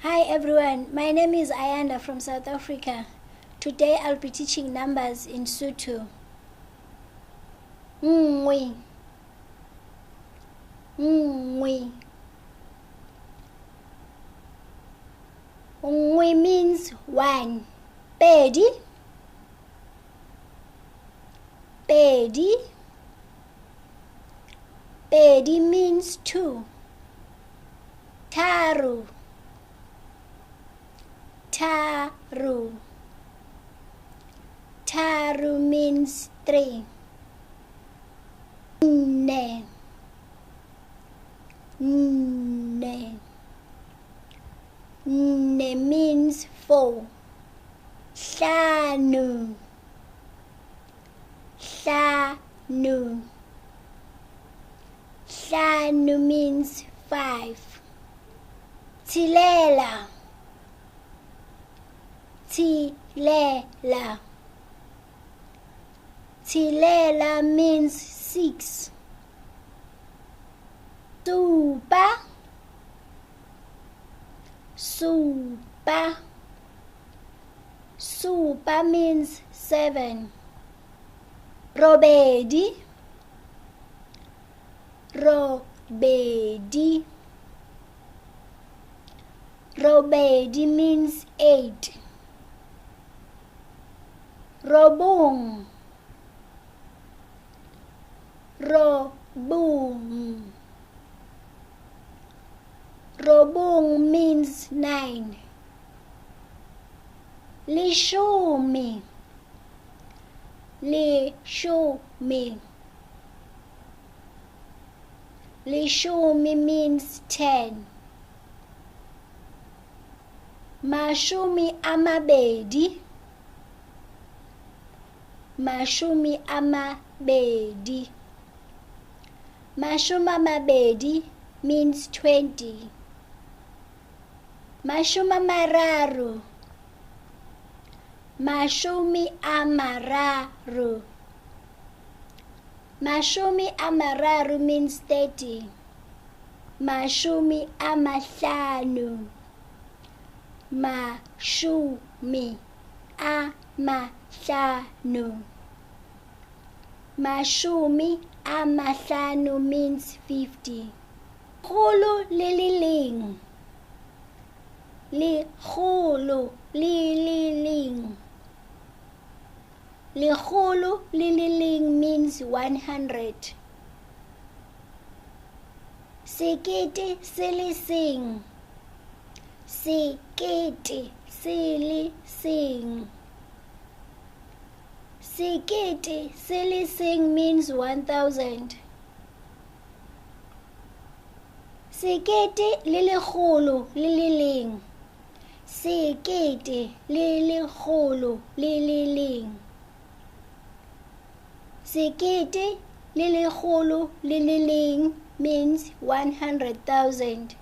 Hi everyone, my name is Ayanda from South Africa. Today I'll be teaching numbers in Sotho. Ngwe. Ngwe. Ngwe means one. Pedi. Pedi. Pedi means two. Taru. Taru. Taru means three. Ne. Ne. Ne means four. Hlanu. Hlanu. Hlanu means five. Tshelela. Tshelela. Tshelela means six. Supa. Supa. Supa means seven. Robedi. Robedi. Robedi means eight. Robong. Robong. Robong means nine. Lishumi. Lishumi. Lishumi means 10. Mashumi amabedi. Mashumi amabedi. Mashumi amabedi means 20. Mashumi amararu. Mashumi amararu. Mashumi amararu means 30. Mashumi amahlanu. Mashumi amahlanu. Mashumi amahlanu means 50. Khulu lililing. Likhulu lililing. Likhulu lililing means 100. Sekete silising. Sekete silising. Sekete silising means 1000. Sekete lilikhulu lililing. Sekete lilikhulu lililing. Sekete lilikhulu lililing means 100,000.